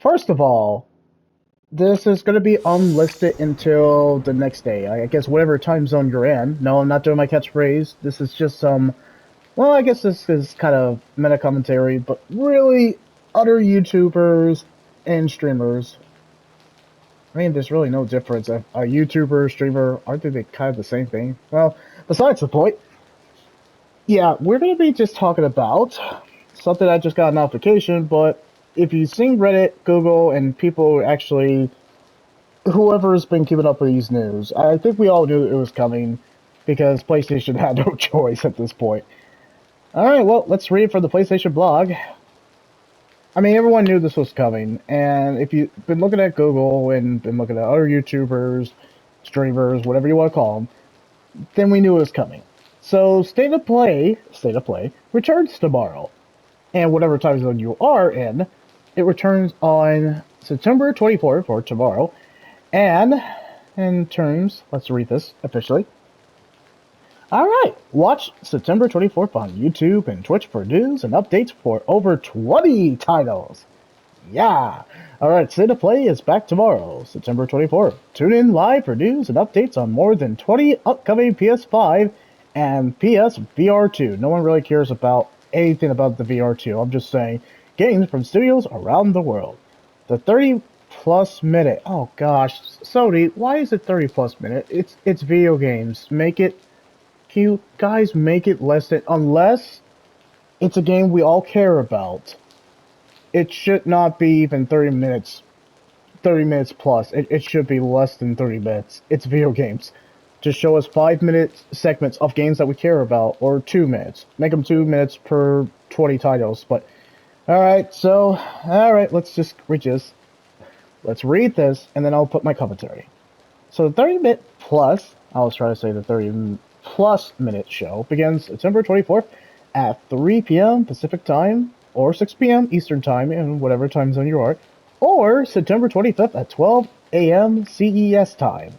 First of all, this is going to be unlisted until the next day. I guess whatever time zone you're in. No, I'm not doing my catchphrase. This is just some. Well, I guess this is kind of meta commentary, but really, other YouTubers and streamers. I mean, there's really no difference. A YouTuber, streamer, aren't they kind of the same thing? Well, besides the point, yeah, we're going to be just talking about something I just got a notification, but if you've seen Reddit, Google, and people actually, whoever's been keeping up with these news, I think we all knew it was coming because PlayStation had no choice at this point. Alright, well, let's read from the PlayStation blog. I mean, everyone knew this was coming, and if you've been looking at Google and been looking at other YouTubers, streamers, whatever you want to call them, then we knew it was coming. So, State of Play, returns tomorrow. And whatever time zone you are in, it returns on September 24th, or tomorrow. And, in terms, let's read this officially. Alright, watch September 24th on YouTube and Twitch for news and updates for over 20 titles. Yeah! Alright, State of Play is back tomorrow, September 24th. Tune in live for news and updates on more than 20 upcoming PS5 and PS VR2. No one really cares about anything about the VR2. I'm just saying, games from studios around the world. The 30-plus minute... Oh gosh, Sony, why is it 30-plus minute? It's video games. Make it... Can you guys make it less than... Unless it's a game we all care about. It should not be even 30 minutes. 30 minutes plus. It should be less than 30 minutes. It's video games. Just show us 5-minute segments of games that we care about, or 2 minutes. Make them 2 minutes per 20 titles, but... Alright, so... Alright, let's just read this. Let's read this, and then I'll put my commentary. So the 30-minute plus... I was trying to say the 30-plus minute show begins September 24th at 3 p.m. Pacific Time, or 6 p.m. Eastern Time, in whatever time zone you are, or September 25th at 12 a.m. CES Time.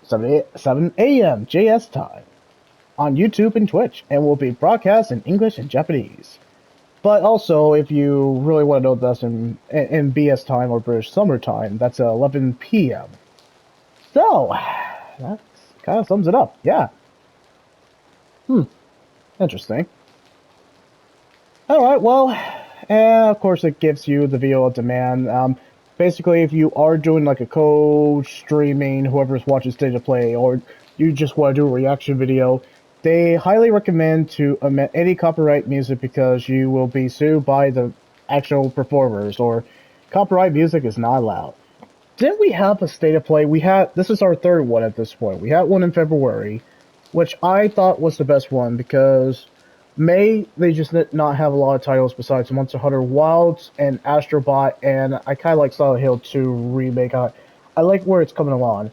7 a.m. JS time on YouTube and Twitch, and will be broadcast in English and Japanese. But also, if you really want to know that's in BS time or British Summer Time, that's 11 p.m. So, that kind of sums it up, yeah. Interesting. Alright, well, and of course it gives you the video on demand. Basically, if you are doing like a co-streaming, whoever's watching State of Play, or you just want to do a reaction video, they highly recommend to omit any copyright music because you will be sued by the actual performers, or copyright music is not allowed. Didn't we have a State of Play? This is our third one at this point. We had one in February, which I thought was the best one because... May, they just did not have a lot of titles besides Monster Hunter Wilds and Astrobot, and I kind of like Silent Hill 2 Remake. I like where it's coming along.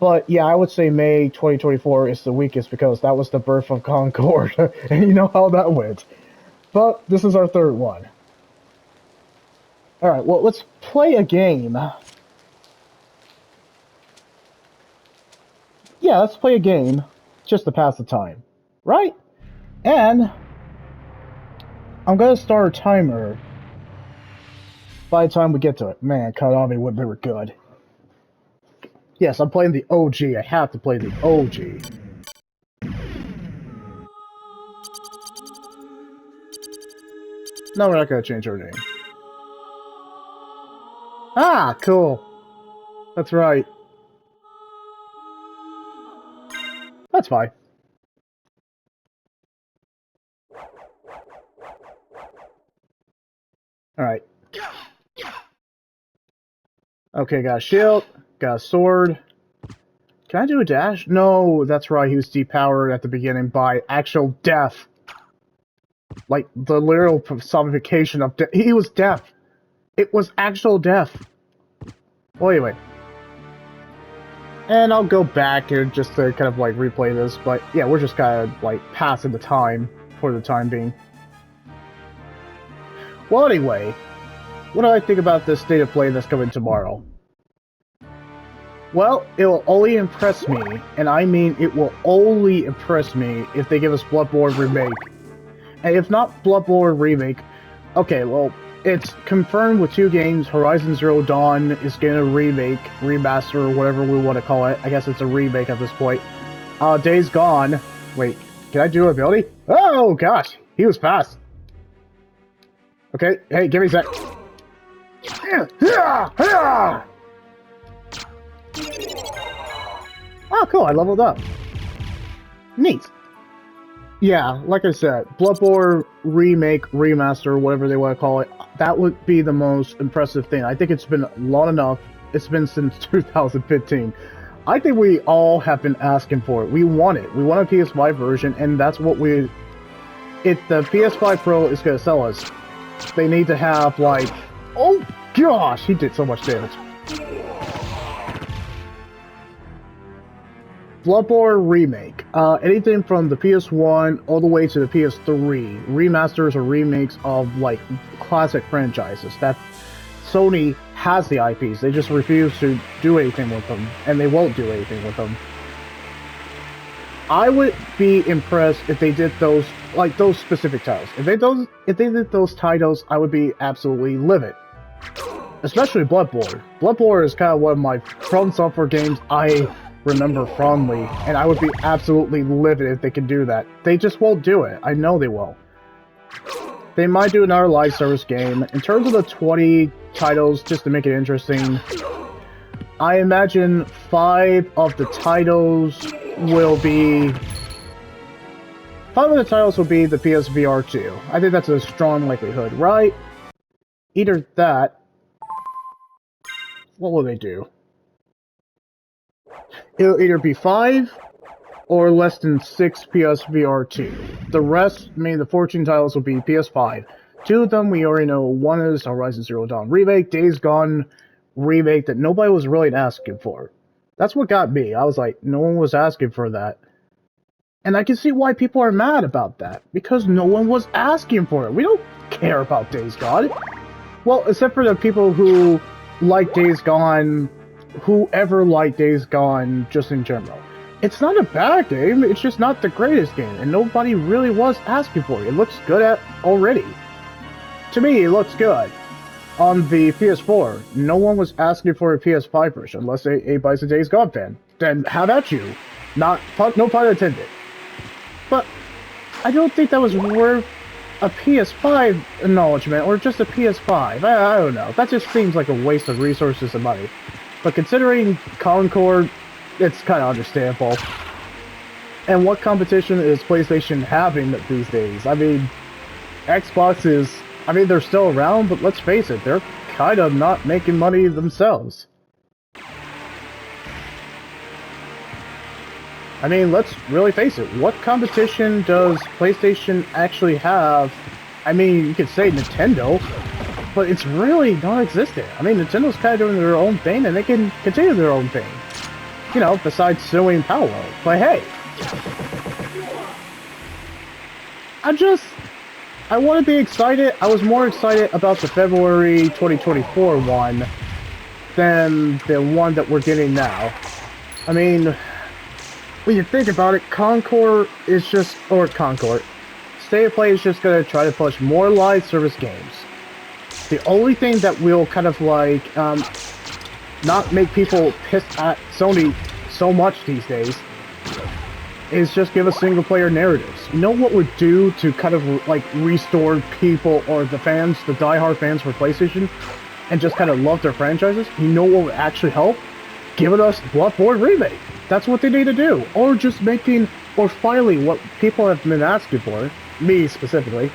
But yeah, I would say May 2024 is the weakest because that was the birth of Concord, and you know how that went. But this is our third one. Alright, well, let's play a game. Yeah, let's play a game just to pass the time. Right? And I'm gonna start a timer by the time we get to it. Man, Konami would never good. Yes, I'm playing the OG. I have to play the OG. No, we're not gonna change our name. Ah, cool. That's right. That's fine. Alright. Okay, got a shield, got a sword. Can I do a dash? No, that's right, he was depowered at the beginning by actual death. Like, the literal personification of death. He was deaf. It was actual death. Well, anyway. And I'll go back here just to kind of, like, replay this, but yeah, we're just kind of, like, passing the time for the time being. Well, anyway, what do I think about this State of Play that's coming tomorrow? Well, it will only impress me, and I mean it will only impress me if they give us Bloodborne Remake. And if not Bloodborne Remake, okay, well, it's confirmed with 2 games. Horizon Zero Dawn is getting a remake, remaster, or whatever we want to call it. I guess it's a remake at this point. Days Gone. Wait, can I do ability? Oh gosh, he was fast. Okay, hey, give me a sec. Oh, cool, I leveled up. Neat. Yeah, like I said, Bloodborne remake, remaster, whatever they want to call it, that would be the most impressive thing. I think it's been long enough. It's been since 2015. I think we all have been asking for it. We want it. We want a PS5 version, and that's what we... If the PS5 Pro is going to sell us, they need to have, like... Oh, gosh! He did so much damage. Bloodborne Remake. Anything from the PS1 all the way to the PS3. Remasters or remakes of, like, classic franchises. That Sony has the IPs. They just refuse to do anything with them. And they won't do anything with them. I would be impressed if they did those, like, those specific titles. If they did those titles, I would be absolutely livid. Especially Bloodborne. Bloodborne is kind of one of my From Software games I remember fondly, and I would be absolutely livid if they could do that. They just won't do it. I know they will. They might do another live service game. In terms of the 20 titles, just to make it interesting, I imagine 5 of the titles will be... 5 of the titles will be the PSVR 2. I think that's a strong likelihood, right? Either that... What will they do? It'll either be 5 or less than 6 PSVR 2. The rest, the 14 titles will be PS5. 2 of them we already know. One is Horizon Zero Dawn remake, Days Gone remake that nobody was really asking for. That's what got me. I was like, no one was asking for that. And I can see why people are mad about that. Because no one was asking for it. We don't care about Days Gone. Well, except for the people who like Days Gone... Whoever liked Days Gone just in general. It's not a bad game, it's just not the greatest game, and nobody really was asking for it. It looks good already. To me, it looks good. On the PS4, no one was asking for a PS5 version, unless anybody's a Days Gone fan. Then how about you? No pun intended. But I don't think that was worth a PS5 acknowledgement, or just a PS5. I don't know. That just seems like a waste of resources and money. But considering Concord, it's kind of understandable. And what competition is PlayStation having these days? I mean, Xbox is... I mean, they're still around, but let's face it, they're kind of not making money themselves. I mean, let's really face it, what competition does PlayStation actually have? I mean, you could say Nintendo, but it's really non-existent. I mean, Nintendo's kind of doing their own thing, and they can continue their own thing. You know, besides suing Paolo. But hey, I want to be excited. I was more excited about the February 2024 one than the one that we're getting now. I mean, when you think about it, State of Play is just going to try to push more live service games. The only thing that will kind of like, not make people pissed at Sony so much these days is just give us single player narratives. You know what would do to kind of like restore people or the fans, the diehard fans for PlayStation, and just kind of love their franchises? You know what would actually help? Giving us Bloodborne Remake. That's what they need to do. Or just making, or finally what people have been asking for, me specifically,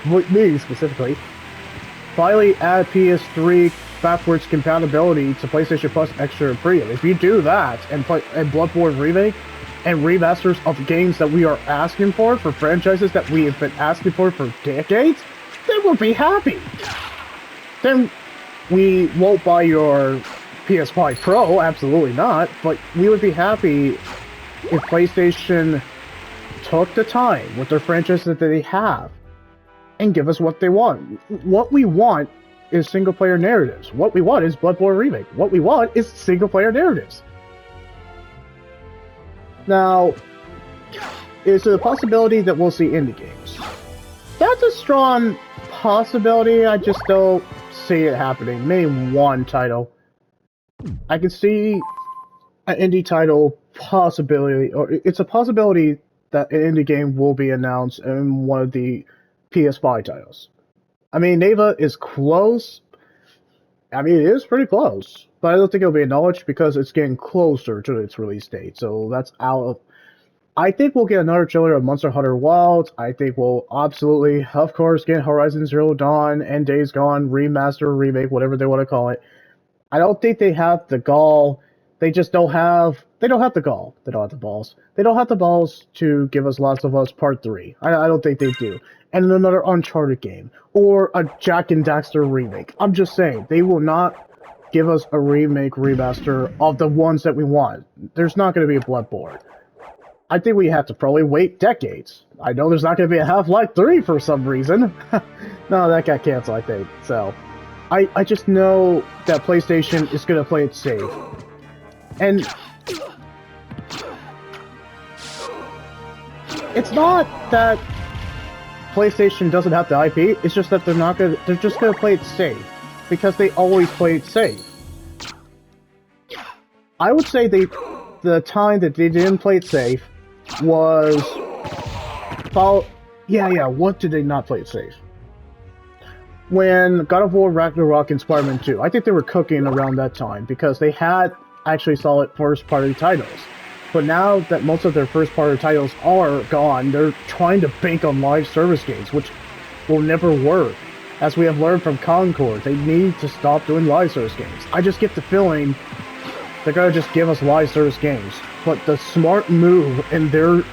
finally add PS3 backwards compatibility to PlayStation Plus Extra and Premium. If you do that, and Bloodborne Remake, and remasters of games that we are asking for franchises that we have been asking for decades, then we'll be happy. Then we won't buy your PS5 Pro, absolutely not, but we would be happy if PlayStation took the time with their franchises that they have and give us what they want. What we want is single-player narratives. What we want is Bloodborne Remake. What we want is single-player narratives. Now, is there a possibility that we'll see indie games? That's a strong possibility. I just don't see it happening. Name one title. I can see an indie title possibility, or it's a possibility that an indie game will be announced in one of the PS5 titles. I mean, Neva is close. I mean, it is pretty close, but I don't think it'll be acknowledged because it's getting closer to its release date. So that's out of. I think we'll get another trailer of Monster Hunter Wilds. I think we'll absolutely, of course, get Horizon Zero Dawn and Days Gone remaster, remake, whatever they want to call it. I don't think they have the gall. They just don't have. They don't have the gall. They don't have the balls. They don't have the balls to give us Last of Us Part 3. I don't think they do. And another Uncharted game or a Jack and Daxter remake. I'm just saying they will not give us a remake remaster of the ones that we want. There's not going to be a Bloodborne. I think we have to probably wait decades. I know there's not going to be a Half-Life 3 for some reason. No, that got canceled, I think. So, I just know that PlayStation is going to play it safe. And it's not that PlayStation doesn't have the IP, it's just that they're just going to play it safe. Because they always play it safe. I would say the time that they didn't play it safe was what did they not play it safe? When God of War Ragnarok and Spider-Man 2, I think they were cooking around that time because they had actually solid first-party titles. But now that most of their first-party titles are gone, they're trying to bank on live service games, which will never work. As we have learned from Concord, they need to stop doing live service games. I just get the feeling they're gonna just give us live service games. But the smart move the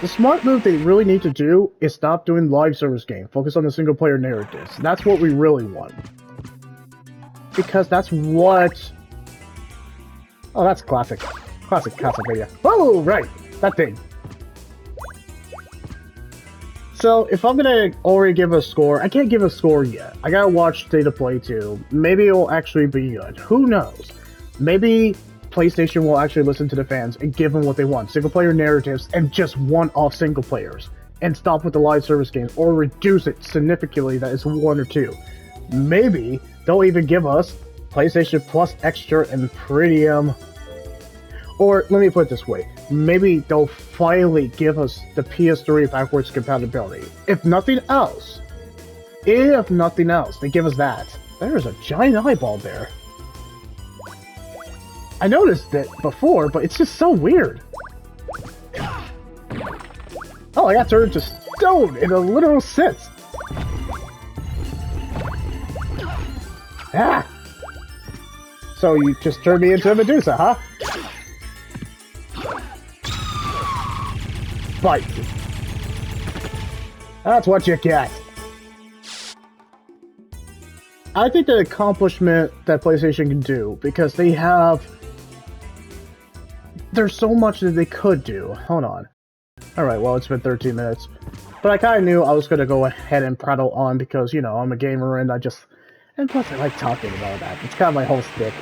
smart move they really need to do is stop doing live service game. Focus on the single player narratives. That's what we really want. Because that's what... Oh, that's classic. Classic Castlevania. Oh, right! That thing. So, if I'm gonna already give a score, I can't give a score yet. I gotta watch State of Play 2. Maybe it'll actually be good. Who knows? Maybe PlayStation will actually listen to the fans and give them what they want. Single-player narratives and just one-off single players. And stop with the live service games, or reduce it significantly that it's 1 or 2. Maybe they'll even give us PlayStation Plus Extra and Premium. Or, let me put it this way. Maybe they'll finally give us the PS3 backwards compatibility. If nothing else, they give us that. There's a giant eyeball there. I noticed it before, but it's just so weird. Oh, I got turned to stone in a literal sense. Ah! So you just turned me into a Medusa, huh? Bite. That's what you get. I think the accomplishment that PlayStation can do, because they have... There's so much that they could do. Hold on. Alright, well, it's been 13 minutes. But I kind of knew I was going to go ahead and prattle on because, you know, I'm a gamer and I just... And plus I like talking about that. It's kind of my whole stick.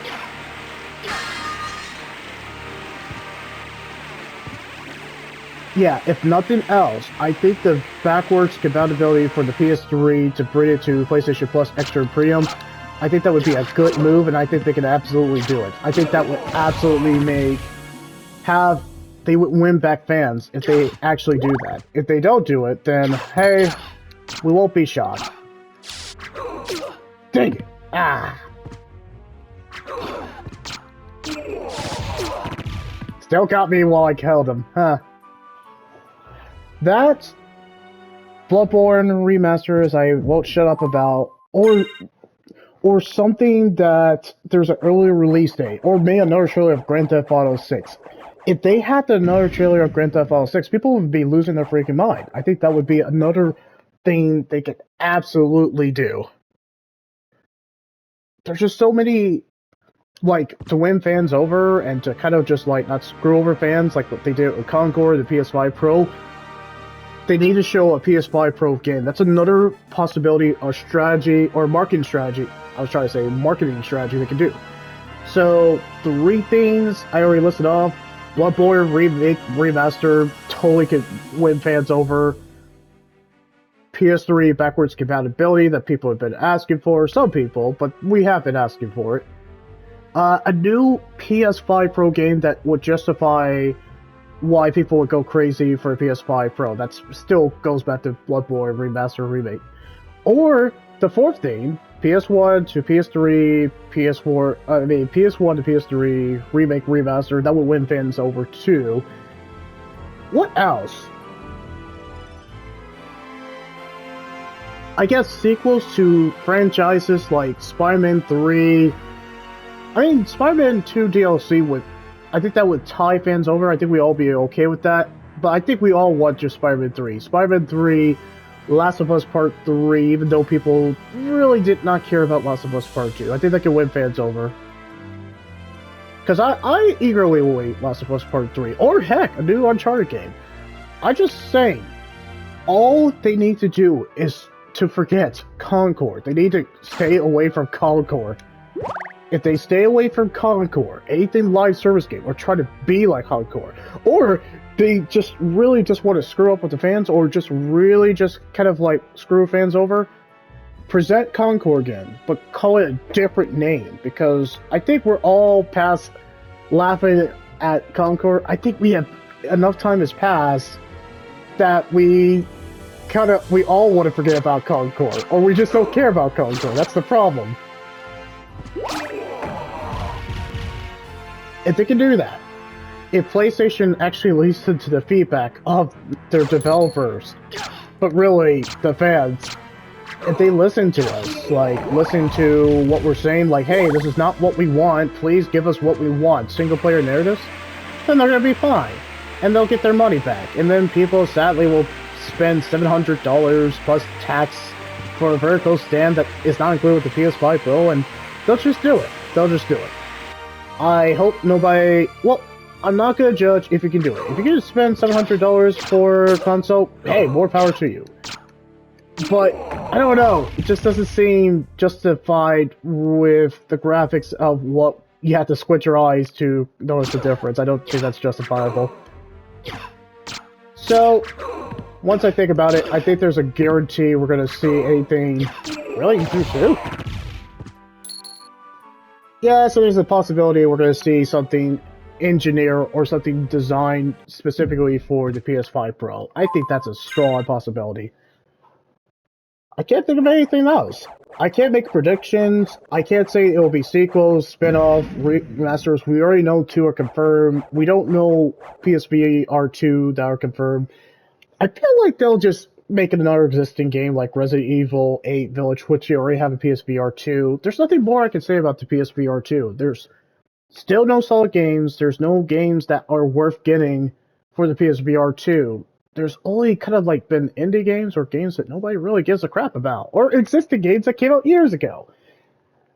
Yeah, if nothing else, I think the backwards compatibility for the PS3 to bring it to PlayStation Plus Extra and Premium, I think that would be a good move, and I think they can absolutely do it. I think that would absolutely they would win back fans if they actually do that. If they don't do it, then, hey, we won't be shocked. Dang it! Ah! Still got me while I killed him, huh? That Bloodborne remasters I won't shut up about, or something that there's an earlier release date, or maybe another trailer of Grand Theft Auto 6. If they had another trailer of Grand Theft Auto 6, people would be losing their freaking mind. I think that would be another thing they could absolutely do. There's just so many, like, to win fans over and to kind of just, like, not screw over fans like what they did with Concord, the PS5 Pro. They need to show a PS5 Pro game. That's another possibility or strategy, or marketing strategy. I was trying to say marketing strategy they can do. So, 3 things I already listed off. Bloodborne remake, remaster, totally could win fans over. PS3 backwards compatibility that people have been asking for. Some people, but we have been asking for it. A new PS5 Pro game that would justify why people would go crazy for a PS5 Pro. That still goes back to Bloodborne Remaster Remake. Or the fourth thing, PS1 to PS3, PS1 to PS3 Remake Remaster, that would win fans over too. What else? I guess sequels to franchises like Spider-Man 3. I mean, Spider-Man 2 DLC would, I think that would tie fans over. I think we all be okay with that. But I think we all want just Spider-Man 3. Spider-Man 3, Last of Us Part 3, even though people really did not care about Last of Us Part 2. I think that could win fans over. Because I eagerly await Last of Us Part 3. Or heck, a new Uncharted game. I just saying, all they need to do is to forget Concord. They need to stay away from Concord. If they stay away from Concord, anything live service game, or try to be like Concord, or they just really just want to screw up with the fans, or just really just kind of like screw fans over, present Concord again, but call it a different name, because I think we're all past laughing at Concord. I think we have enough time has passed that we all want to forget about Concord, or we just don't care about Concord. That's the problem. If they can do that, if PlayStation actually listens to the feedback of their developers, but really the fans, if they listen to us, like listen to what we're saying, like, hey, this is not what we want, please give us what we want, single player narratives, then they're gonna be fine, and they'll get their money back, and then people sadly will spend $700 plus tax for a vertical stand that is not included with the PS5 Pro, and they'll just do it. They'll just do it. I hope nobody... Well, I'm not gonna judge if you can do it. If you can spend $700 for a console, hey, more power to you. But, I don't know, it just doesn't seem justified with the graphics of what you have to squint your eyes to notice the difference. I don't think that's justifiable. So, once I think about it, I think there's a guarantee we're gonna see anything... Really? You too? Yeah, so there's a possibility we're going to see something engineered or something designed specifically for the PS5 Pro. I think that's a strong possibility. I can't think of anything else. I can't make predictions. I can't say it will be sequels, spin-off, remasters. We already know 2 are confirmed. We don't know PSVR 2 that are confirmed. I feel like they'll just make another existing game like Resident Evil 8 Village, which you already have a PSVR 2. There's nothing more I can say about the PSVR 2. There's still no solid games. There's no games that are worth getting for the PSVR 2. There's only kind of like been indie games or games that nobody really gives a crap about. Or existing games that came out years ago.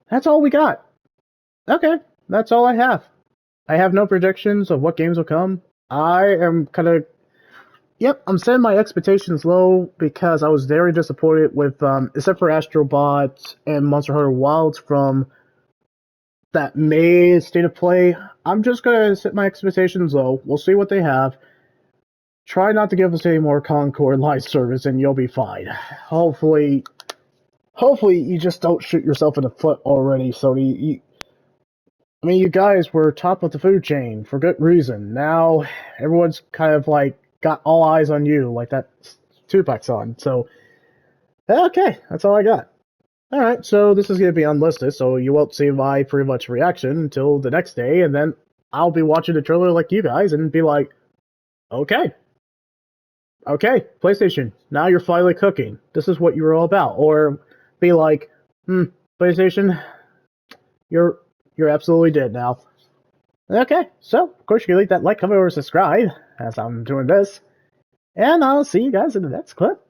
That's all we got. Okay, that's all I have. I have no predictions of what games will come. I am kind of... Yep, I'm setting my expectations low because I was very disappointed with, except for Astro Bot and Monster Hunter Wilds from that May State of Play. I'm just gonna set my expectations low. We'll see what they have. Try not to give us any more Concord live service and you'll be fine. Hopefully you just don't shoot yourself in the foot already, Sony. I mean, you guys were top of the food chain for good reason. Now, everyone's kind of like, got all eyes on you, like that Tupac song. So, okay, that's all I got. Alright, so this is going to be unlisted, so you won't see my pretty much reaction until the next day, and then I'll be watching the trailer like you guys and be like, okay, PlayStation, now you're finally cooking. This is what you were all about. Or be like, PlayStation, you're absolutely dead now. Okay, so, of course, you can leave that like, comment, or subscribe, as I'm doing this. And I'll see you guys in the next clip.